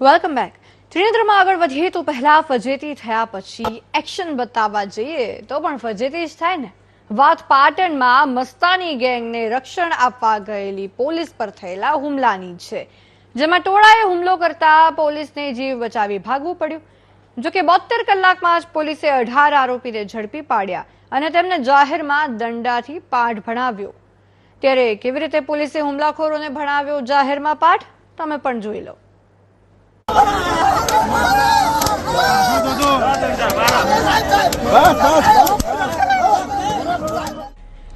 Welcome back. ત્રિનેત્રમાં આગળ વધીએ તો પહેલા ફજેતી થયા પછી એક્શન બતાવવા જઈએ તો પણ ફજેતી જ થાય ને. વાત પાટણમાં મસ્તાની ગેંગને રક્ષણ આપવા ગયેલી પોલીસ પર થયેલા હુમલાની છે, જેમાં ટોળાએ હુમલો કરતા પોલીસને જીવ બચાવી ભાગવું પડ્યું. જોકે 72 કલાકમાં જ પોલીસે 18 આરોપીને ઝડપી પાડ્યા અને તેમને જાહેરમાં દંડાથી પાઠ ભણાવ્યો. ત્યારે કેવી રીતે પોલીસે હુમલાખોરોને ભણાવ્યો જાહેરમાં પાઠ, તમે પણ જોઈ લો.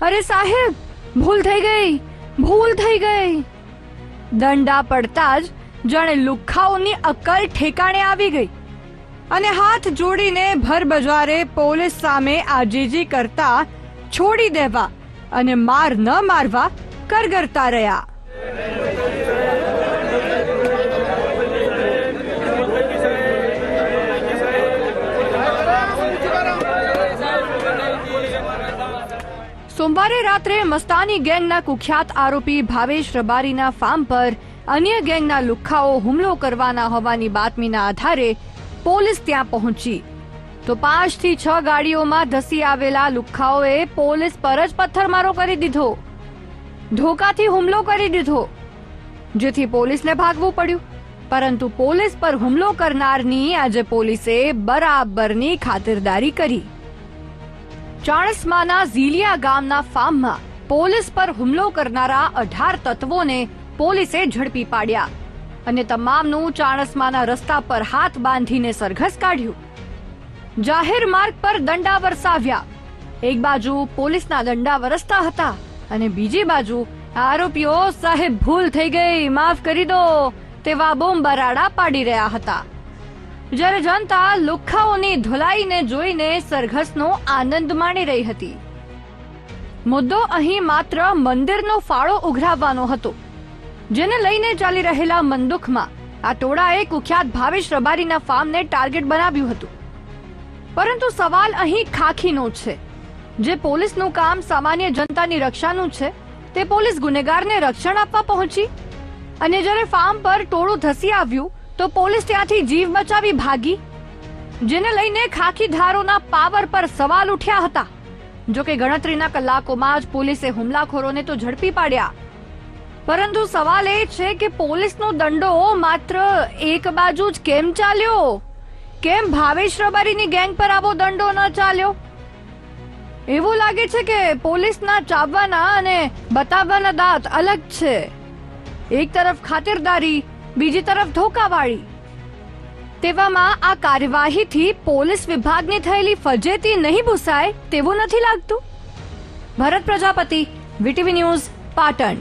અરે સાહેબ, ભૂલ થઈ ગઈ. દંડા પડતા જ જાણે લુખ્ખાઓની અક્કલ ઠેકાણે આવી ગઈ અને હાથ જોડીને ભર બજારે પોલીસ સામે આજીજી કરતા છોડી દેવા અને માર ન મારવા કરગરતા રહ્યા. સોમવારે રાત્રે મસ્તાની ગેંગના કુખ્યાત આરોપી ભાવેશ રબારીના ફાર્મ પર અન્ય ગેંગના લુખ્ખાઓ હુમલો કરવાના હોવાની બાતમીના આધારે પોલીસ ત્યાં પહોંચી તો 5 થી 6 ગાડીઓમાં ધસી આવેલા લુખ્ખાઓએ પોલીસ પર જ પથ્થરમારો કરી દીધો, ધોકાથી હુમલો કરી દીધો, જેથી પોલીસને ભાગવું પડ્યું. પરંતુ પોલીસ પર હુમલો કરનારની આજે પોલીસે બરાબરની ખાતરદારી કરી. ચાણસ્માના ઝીલિયા ગામના ફાર્મમાં પોલીસ પર હુમલો કરનારા 18 તત્વોને પોલીસે ઝડપી પાડ્યા અને તમામનું ચાણસ્માના રસ્તા પર હાથ બાંધીને સરઘસ કાઢ્યું. જાહેર માર્ગ પર દંડા વરસાવ્યા. એક બાજુ પોલીસના દંડા વરસતા હતા અને બીજી બાજુ આરોપીઓ સાહેબ ભૂલ થઈ ગઈ, માફ કરી દો તેવા બોમ્બરાડા પાડી રહ્યા હતા. જ્યારે જનતા લુખ્ખાઓની ધોલાઈને જોઈને સરઘસનો આનંદ માણી રહી હતી. મુદ્દો અહીં માત્ર મંદિરનો ફાળો ઉઘરાવવાનો હતો, જેને લઈને ચાલી રહેલા મનદુખમાં આ ટોળાએ કુખ્યાત ભાવેશ રબારીના ફાર્મને ટાર્ગેટ બનાવ્યું હતું. પરંતુ સવાલ અહીં ખાખીનો છે. જે પોલીસનું કામ સામાન્ય જનતાની રક્ષાનું છે, તે પોલીસ ગુનેગારને રક્ષણ આપવા પહોંચી અને જ્યારે ફાર્મ પર ટોળું ધસી આવ્યું તો પોલીસ ત્યાંથી જીવ બચાવી ભાગી, જેને લઈને ખાખીધારોના પાવર પર સવાલ ઉઠ્યા હતા. જોકે ગણતરીના કલાકોમાં જ પોલીસે હુમલાખોરોને તો ઝડપી પાડ્યા, પરંતુ સવાલ એ છે કે પોલીસનો દંડો માત્ર એક બાજુ જ કેમ ચાલ્યો? કેમ ભાવેશ રબારીની ગેંગ પર આવો દંડો ન ચાલ્યો? એવું લાગે છે કે પોલીસના ચાવવાના અને બતાવવાના દાંત અલગ છે. એક તરફ ખાતરદારી, બીજી તરફ ધોકાવાળી. તેવામાં આ કાર્યવાહીથી પોલીસ વિભાગની થયેલી ફજેતી નહીં ભૂસાય તેવું નથી લાગતું. ભરત પ્રજાપતિ, વીટીવી ન્યૂઝ, પાટણ.